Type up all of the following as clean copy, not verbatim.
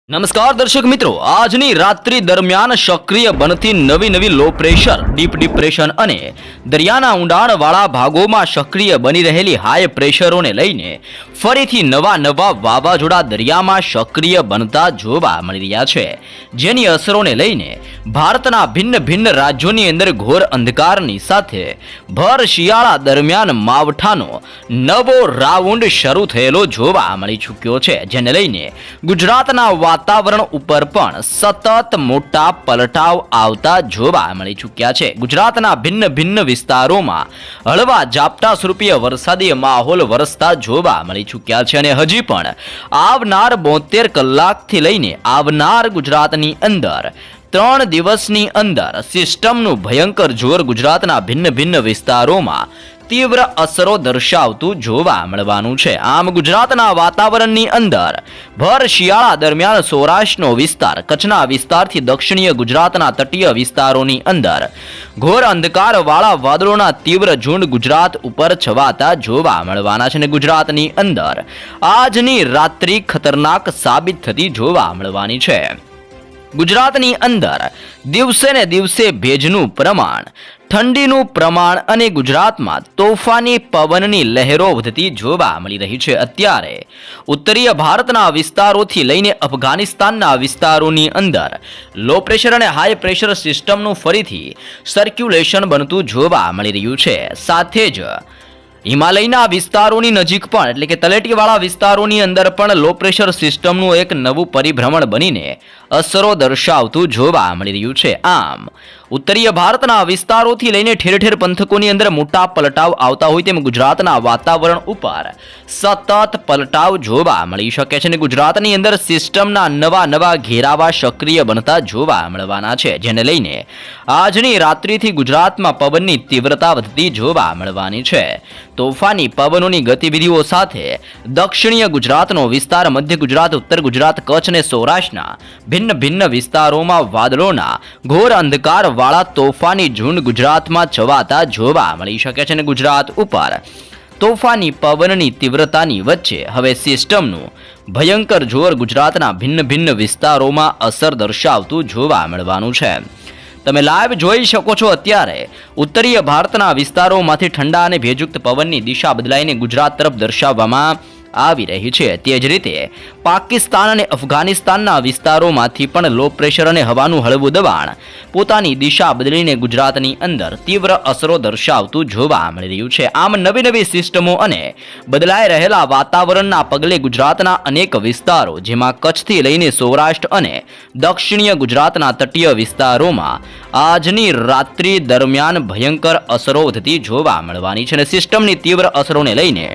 નમસ્કાર દર્શક મિત્રો, આજની રાત્રિ દરમિયાન સક્રિય બનતી નવી લો પ્રેશર, ડીપ ડિપ્રેશન અને દરિયાના ઊંડાણવાળા ભાગોમાં સક્રિય બની રહેલી હાઈ પ્રેશરોને લઈને ફરીથી નવા વાવાઝોડા દરિયામાં સક્રિય બનતા જોવા મળી રહ્યા છે, જેની અસરોને લઈને ભારતના ભિન્ન રાજ્યોની અંદર ઘોર અંધકારની સાથે ભર શિયાળા દરમિયાન માવઠાનો નવો રાઉન્ડ શરૂ થયેલો જોવા મળી ચૂક્યો છે, જેને લઈને ગુજરાતના વાતાવરણ ઉપર પણ સતત મોટા પલટાવ આવતા જોવા મળી ચૂક્યા છે. ગુજરાતના ભિન્ન વિસ્તારોમાં હળવા ઝાપટા સ્વરૂપીય વરસાદી માહોલ વરસતા જોવા મળી ચૂક્યા છે અને હજી પણ આવનાર 72 કલાકથી લઈને આવનાર ગુજરાતની અંદર 3 દિવસની અંદર સિસ્ટમનું ભયંકર જોર ગુજરાતના ભિન્ન વિસ્તારોમાં તીવ્ર અસરો દર્શાવતું જોવા મળવાનું છે. આમ ગુજરાતના વાતાવરણની અંદર ભર શિયાળા દરમિયાન સૌરાષ્ટ્રનો વિસ્તાર, કચ્છના વિસ્તારથી દક્ષિણીય ગુજરાતના તટીય વિસ્તારોની અંદર ઘોર અંધકારવાળા વાદળોના તીવ્ર ઝુંડ ગુજરાત ઉપર છવાતા જોવા મળવાના છે અને ગુજરાતની અંદર આજની રાત્રિ ખતરનાક સાબિત થતી જોવા મળવાની છે. ગુજરાતની અંદર દિવસે ને દિવસે ભેજનું પ્રમાણ, ઠંડીનું પ્રમાણ અને ગુજરાતમાં તોફાની પવનની લહેરો વધતી જોવા મળી રહી છે. અત્યારે ઉત્તરીય ભારતના વિસ્તારોથી લઈને અફઘાનિસ્તાનના વિસ્તારોની અંદર લો પ્રેશર અને હાઈ પ્રેશર સિસ્ટમનું ફરીથી સર્ક્યુલેશન બનતું જોવા મળી રહ્યું છે. સાથે જ હિમાલયના વિસ્તારોની નજીક પણ એટલે કે તળેટીવાળા વિસ્તારોની અંદર પણ લો પ્રેશર સિસ્ટમનું એક નવું પરિભ્રમણ બનીને અસરો દર્શાવતું જોવા મળી રહ્યું છે. આમ ઉત્તરીય ભારતના વિસ્તારોથી લઈને ઠેર પંથકોની અંદર મોટા પલટાવ આવતા હોય તેમ ગુજરાતના વાતાવરણ ઉપર સતત પલટાવ જોવા મળી શકે છે અને ગુજરાતની અંદર સિસ્ટમના નવા ઘેરાવા સક્રિય બનતા જોવા મળવાના છે, જેને લઈને આજની રાત્રિથી ગુજરાતમાં પવનની તીવ્રતા વધતી જોવા મળવાની છે. તોફાની પવનોની ગતિવિધિઓ સાથે દક્ષિણીય ગુજરાતનો વિસ્તાર, મધ્ય ગુજરાત, ઉત્તર ગુજરાત, કચ્છ અને સૌરાષ્ટ્રના ભિન્ન વિસ્તારોમાં વાદળોના ઘોર અંધકાર વાળા તોફાની ઝુંડ ગુજરાતમાં છવાતા જોવા મળી શકે છે અને ગુજરાત ઉપર તોફાની પવનની તીવ્રતાની વચ્ચે હવે સિસ્ટમનું ભયંકર જોર ગુજરાતના ભિન્ન વિસ્તારોમાં અસર દર્શાવતું જોવા મળવાનું છે. તમે લાઈવ જોઈ શકો છો, અત્યારે ઉત્તરીય ભારતના વિસ્તારોમાંથી ઠંડા અને ભેજયુક્ત પવનની દિશા બદલાઈને ગુજરાત તરફ દર્શાવવામાં આવી રહી છે. તે જ રીતે પાકિસ્તાન અને અફઘાનિસ્તાનના વિસ્તારોમાંથી પણ લો પ્રેશર અને હવાનું હળવું દબાણ પોતાની દિશા બદલીને ગુજરાતની અંદર તીવ્ર અસરો દર્શાવતું જોવા મળી રહ્યું છે. આમ નવી સિસ્ટમો અને બદલાઈ રહેલા વાતાવરણના પગલે ગુજરાતના અનેક વિસ્તારો, જેમાં કચ્છથી લઈને સૌરાષ્ટ્ર અને દક્ષિણીય ગુજરાતના તટીય વિસ્તારોમાં આજની રાત્રિ દરમિયાન ભયંકર અસરો થતી જોવા મળવાની છે અને સિસ્ટમની તીવ્ર અસરોને લઈને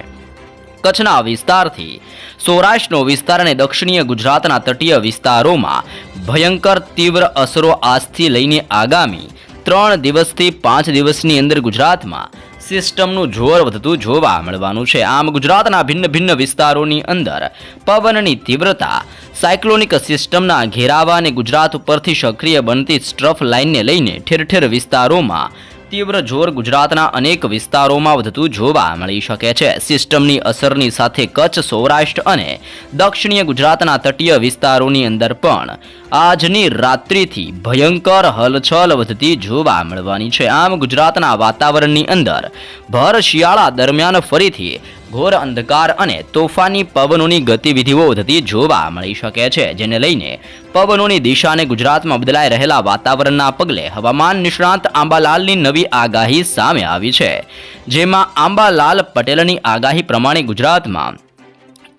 કચ્છના વિસ્તારથી સૌરાષ્ટ્રનો વિસ્તાર અને દક્ષિણીય ગુજરાતના તટીય વિસ્તારોમાં ભયંકર તીવ્ર અસરો આજથી લઈને આગામી 3 દિવસથી 5 દિવસની અંદર ગુજરાતમાં સિસ્ટમનું જોર વધતું જોવા મળવાનું છે. આમ ગુજરાતના ભિન્ન વિસ્તારોની અંદર પવનની તીવ્રતા, સાયક્લોનિક સિસ્ટમના ઘેરાવા અને ગુજરાત ઉપરથી સક્રિય બનતી સ્ટ્રફ લાઇનને લઈને ઠેર વિસ્તારોમાં તીવ્ર જોર ગુજરાતના અનેક વિસ્તારોમાં વધતું જોવા મળી શકે છે. સિસ્ટમની અસરની સાથે કચ્છ, સૌરાષ્ટ્ર અને દક્ષિણીય ગુજરાતના તટીય વિસ્તારોની અંદર પણ આજની રાત્રિથી ભયંકર હલચલ વધતી જોવા મળવાની છે. આમ ગુજરાતના વાતાવરણની અંદર ભર શિયાળા દરમિયાન ફરીથી ઘોર અંધકાર અને તોફાની પવનોની ગતિવિધિઓ વધતી જોવા મળી શકે છે, જેને લઈને પવનોની દિશાને ગુજરાતમાં બદલાઈ રહેલા વાતાવરણના પગલે હવામાન નિષ્ણાંત આંબાલાલની નવી આગાહી સામે આવી છે, જેમાં આંબાલાલ પટેલની આગાહી પ્રમાણે ગુજરાતમાં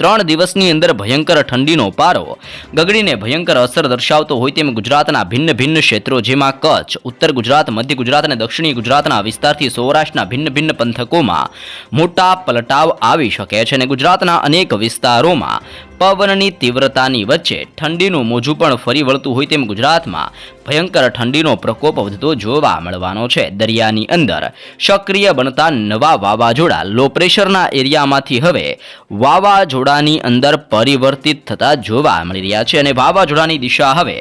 3 દિવસની અંદર ભયંકર ઠંડીનો પારો ગગડીને ભયંકર અસર દર્શાવતો હોય તેમ ગુજરાતના ભિન્ન ક્ષેત્રો, જેમાં કચ્છ, ઉત્તર ગુજરાત, મધ્ય ગુજરાત અને દક્ષિણી ગુજરાતના વિસ્તારથી સૌરાષ્ટ્રના ભિન્ન પંથકોમાં મોટા પલટાવ આવી શકે છે અને ગુજરાતના અનેક વિસ્તારોમાં પવનની તીવ્રતાની વચ્ચે ઠંડીનું મોજું પણ ફરી વળતું હોય તેમ ગુજરાતમાં ભયંકર ઠંડીનો પ્રકોપ વધતો જોવા મળવાનો છે. દરિયાની અંદર સક્રિય બનતા નવા વાવાઝોડા લો પ્રેશરના એરિયામાંથી હવે વાવાઝોડાની અંદર પરિવર્તિત થતા જોવા મળી રહ્યા છે અને વાવાઝોડાની દિશા હવે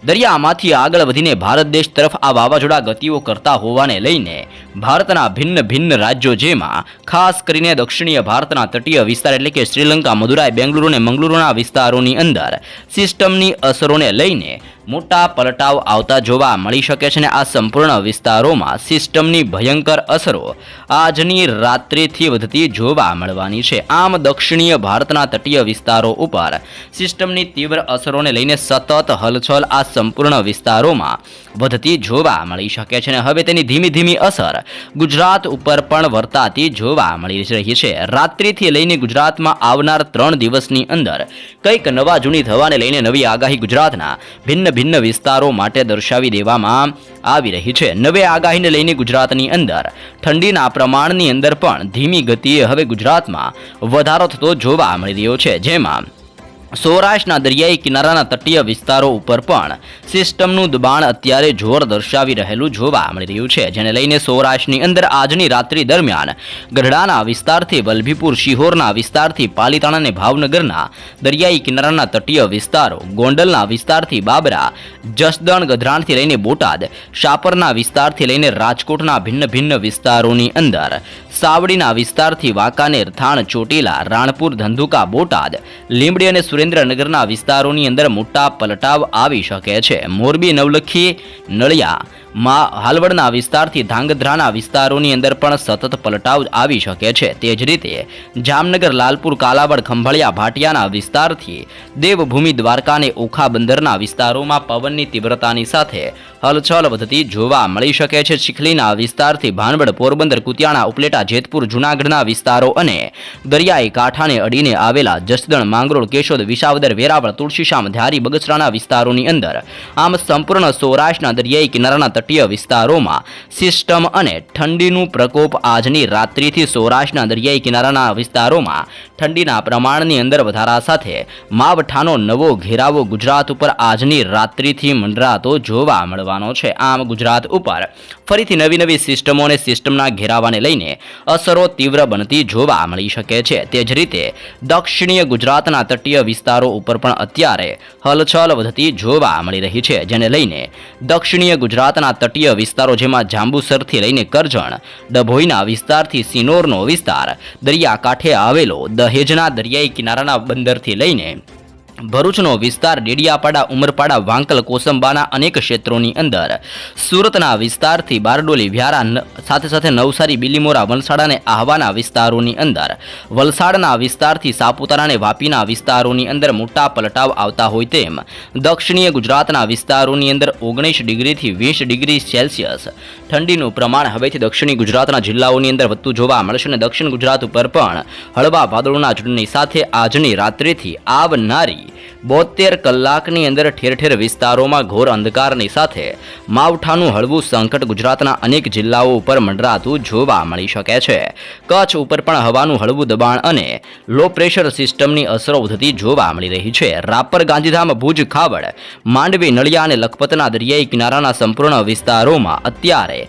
દરિયામાંથી આગળ વધીને ભારત દેશ તરફ આ વાવાઝોડા ગતિઓ કરતા હોવાને લઈને ભારતના ભિન્ન ભિન્ન રાજ્યો, જેમાં ખાસ કરીને દક્ષિણીય ભારતના તટીય વિસ્તાર એટલે કે શ્રીલંકા, મદુરાઈ, બેંગલુરુ અને મંગલુરુના વિસ્તારોની અંદર સિસ્ટમની અસરોને લઈને મોટા પલટાવ આવતા જોવા મળી શકે છે અને આ સંપૂર્ણ વિસ્તારોમાં સિસ્ટમની ભયંકર અસરો આજની રાત્રિથી વધતી જોવા મળવાની છે. આમ દક્ષિણીય ભારતના તટીય વિસ્તારો ઉપર સિસ્ટમની તીવ્ર અસરોને લઈને સતત હલચલ આ સંપૂર્ણ વિસ્તારોમાં વધતી જોવા મળી શકે છે અને હવે તેની ધીમી ધીમી અસર ગુજરાત ઉપર પણ વર્તાતી જોવા મળી રહી છે. રાત્રિથી લઈને ગુજરાતમાં આવનાર 3 દિવસની અંદર કંઈક નવા જૂની થવાને લઈને નવી આગાહી ગુજરાતના ભિન્ન વિસ્તારો માટે દર્શાવી દેવામાં આવી રહી છે. નવી આગાહીને લઈને ગુજરાતની અંદર ઠંડીના પ્રમાણની અંદર પણ ધીમી ગતિએ હવે ગુજરાતમાં વધારો થતો જોવા મળી રહ્યો છે, જેમાં સૌરાષ્ટ્રના દરિયાઈ કિનારાના તટીય વિસ્તારો ઉપર પણ સિસ્ટમનું દબાણ અત્યારે જોર દર્શાવી રહેલું જોવા મળી રહ્યું છે, જેને લઈને સૌરાષ્ટ્રની અંદર આજની રાત્રિ દરમિયાન ગઢડાના વિસ્તારથી વલભીપુર, શિહોરના વિસ્તારથી પાલીતાણા અને ભાવનગરના દરિયાઈ કિનારાના તટીય વિસ્તારો, ગોંડલના વિસ્તારથી બાબરા, જસદણ, ગધરાણથી લઈને બોટાદ, શાપરના વિસ્તારથી લઈને રાજકોટના ભિન્ન વિસ્તારોની અંદર સાવડીના વિસ્તારથી વાંકાનેર, થાણ, ચોટીલા, રાણપુર, ધંધુકા, બોટાદ, લીંબડી અને સુરેન્દ્રનગરના વિસ્તારોની અંદર મોટા પલટાવ આવી શકે છે. મોરબી, નવલખી, નળિયા, હાલવડના વિસ્તારથી ધાંગધ્રાના વિસ્તારોની અંદર પણ સતત પલટાવ આવી શકે છે. તે જ રીતે જામનગર, લાલપુર, કાલાવડ, ખંભાળિયા, ભાટિયાના વિસ્તારથી દેવભૂમિ, દ્વારકા અને ઓખા બંદરના વિસ્તારોમાં પવનની તીવ્રતાની સાથે હલચલ વધતી જોવા મળી શકે છે. ચીખલીના વિસ્તારથી ભાનવડ, પોરબંદર, કુતિયાણા, ઉપલેટા, જેતપુર, જૂનાગઢના વિસ્તારો અને દરિયાઈ કાંઠાને અડીને આવેલા જસદણ, માંગરોળ, કેશોદ, વિસાવદર, વેરાવળ, તુલસીશામ, ધારી, બગસરાના વિસ્તારોની અંદર આમ સંપૂર્ણ સૌરાષ્ટ્રના દરિયાઈ કિનારાના તટીય વિસ્તારોમાં સિસ્ટમ અને ઠંડીનું પ્રકોપ આજની રાત્રિથી સૌરાષ્ટ્રના દરિયાઈ કિનારાના વિસ્તારોમાં ઠંડીના પ્રમાણની અંદર વધારા સાથે માવઠાનો નવો ઘેરાવો ગુજરાત ઉપર આજની રાત્રિથી મંડરાતો જોવા મળવાનો છે. આમ ગુજરાત ઉપર ફરીથી નવી સિસ્ટમો અને સિસ્ટમના ઘેરાવાને લઈને અસરો તીવ્ર બનતી જોવા મળી શકે છે. તે જ રીતે દક્ષિણીય ગુજરાતના તટીય વિસ્તારો ઉપર પણ અત્યારે હલચલ વધતી જોવા મળી રહી છે, જેને લઈને દક્ષિણીય ગુજરાતના તટીય વિસ્તારો, જેમાં જાંબુસરથી લઈને કરજણ, ડભોઈના વિસ્તારથી સિનોરનો વિસ્તાર, દરિયાકાંઠે આવેલો દહેજના દરિયાઈ કિનારાના બંદરથી લઈને ભરૂચનો વિસ્તાર, ડેડિયાપાડા, ઉમરપાડા, વાંકલ, કોસંબાના અનેક ક્ષેત્રોની અંદર, સુરતના વિસ્તારથી બારડોલી, વ્યારા, સાથે નવસારી, બિલીમોરા, વલસાડ અને આહવાના વિસ્તારોની અંદર, વલસાડના વિસ્તારથી સાપુતારા અને વાપીના વિસ્તારોની અંદર મોટા પલટાવ આવતા હોય તેમ દક્ષિણીય ગુજરાતના વિસ્તારોની અંદર 19 ડિગ્રીથી 20 ડિગ્રી સેલ્સિયસ ઠંડીનું પ્રમાણ હવેથી દક્ષિણી ગુજરાતના જિલ્લાઓની અંદર વધતું જોવા મળશે અને દક્ષિણ ગુજરાત ઉપર પણ હળવા વાદળોના ઝુંડની સાથે આજની રાત્રિથી આવનારી 72 કલાકની અંદર ઠેર વિસ્તારોમાં ઘોર અંધકારની સાથે માવઠાનું હળવું સંકટ ગુજરાતના અનેક જિલ્લાઓ ઉપર મંડરાતું જોવા મળી શકે છે. કચ્છ ઉપર પણ હવાનું હળવું દબાણ અને લો પ્રેશર સિસ્ટમની અસરો વધતી જોવા મળી રહી છે. રાપર, ગાંધીધામ, ભુજ, ખાવડ, માંડવી, નળિયા અને લખપતના દરિયાઈ કિનારાના સંપૂર્ણ વિસ્તારોમાં અત્યારે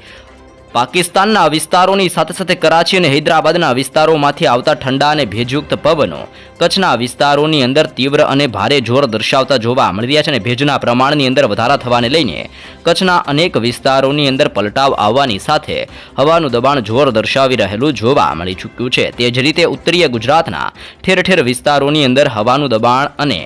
પાકિસ્તાનના વિસ્તારોની સાથે કરાચી અને હૈદરાબાદના વિસ્તારોમાંથી આવતા ઠંડા અને ભેજયુક્ત પવનો કચ્છના વિસ્તારોની અંદર તીવ્ર અને ભારે જોર દર્શાવતા જોવા મળી રહ્યા છે અને ભેજના પ્રમાણની અંદર વધારા થવાને લઈને કચ્છના અનેક વિસ્તારોની અંદર પલટાવ આવવાની સાથે હવાનું દબાણ જોર દર્શાવી રહેલું જોવા મળી ચૂક્યું છે. તે જ રીતે ઉત્તરીય ગુજરાતના ઠેર વિસ્તારોની અંદર હવાનું દબાણ અને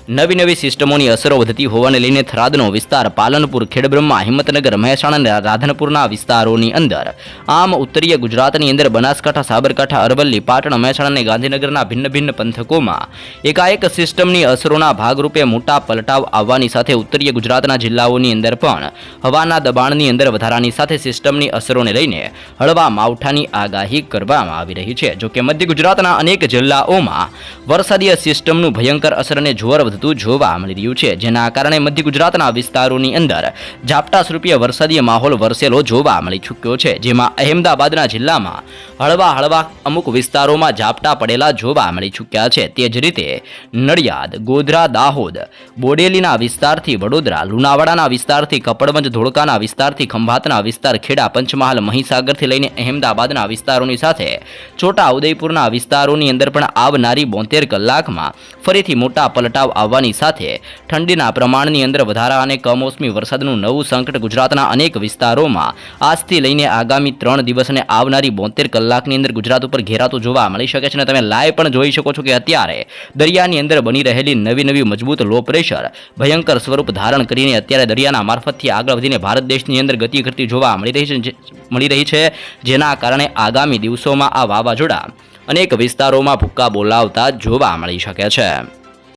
નવી સિસ્ટમોની અસરો વધતી હોવાને લઈને થરાદનો વિસ્તાર, પાલનપુર, ખેડબ્રહ્મા, હિંમતનગર, મહેસાણા અને રાધનપુરના વિસ્તારોની અંદર, આમ ઉત્તરીય ગુજરાતની અંદર બનાસકાંઠા, સાબરકાંઠા, અરવલ્લી, પાટણ, મહેસાણા અને ગાંધીનગરના ભિન્ન પંથકોમાં એકાએક સિસ્ટમની અસરોના ભાગરૂપે મોટા પલટાવ આવવાની સાથે ઉત્તરીય ગુજરાતના જિલ્લાઓની અંદર પણ હવાના દબાણની અંદર વધારાની સાથે સિસ્ટમની અસરોને લઈને હળવા માવઠાની આગાહી કરવામાં આવી રહી છે. જોકે મધ્ય ગુજરાતના અનેક જિલ્લાઓમાં વરસાદીય સિસ્ટમનું ભયંકર અસર અને જોર વધતું જોવા મળી રહ્યું છે, જેના કારણે મધ્ય ગુજરાતના વિસ્તારોની અંદર ઝાપટા સ્વરૂપીય વરસાદીય માહોલ વરસેલો જોવા મળી ચૂક્યો છે, જેમાં અહેમદાબાદના જિલ્લામાં હળવા અમુક વિસ્તારોમાં ઝાપટા પડેલા જોવા મળી ચૂક્યા છે. તે જ રીતે નડિયાદ, ગોધરા, દાહોદ, બોડેલીના વિસ્તારથી વડોદરા, લુણાવાડાના વિસ્તારથી કપડવંજ, ધોળકાના વિસ્તારથી ખંભાતના વિસ્તાર, ખેડા, પંચમહાલ, મહીસાગરથી લઈને અહેમદાબાદના વિસ્તારોની સાથે છોટા ઉદયપુરના વિસ્તારોની અંદર પણ આવનારી 72 કલાકમાં ફરીથી મોટા પલટાવ આવવાની સાથે ઠંડીના પ્રમાણની અંદર વધારા અને કમોસમી વરસાદનું નવું સંકટ ગુજરાતના અનેક વિસ્તારોમાં આજથી લઈને આગામી 3 દિવસ અને આવનારી 72 કલાકની અંદર ગુજરાત ઉપર ઘેરાતું જોવા મળી શકે છે અને તમે લાઈવ પણ જોઈ શકો છો કે અત્યારે દરિયાની અંદર બની રહેલી નવી મજબૂત લો પ્રેશર ભયંકર સ્વરૂપ ધારણ કરીને અત્યારે દરિયાના મારફતથી આગળ વધીને ભારત દેશની અંદર ગતિ કરતી જોવા મળી રહી છે, જેના કારણે આગામી દિવસોમાં આ વાવાઝોડા અનેક વિસ્તારોમાં ભૂક્કા બોલાવતા જોવા મળી શકે છે.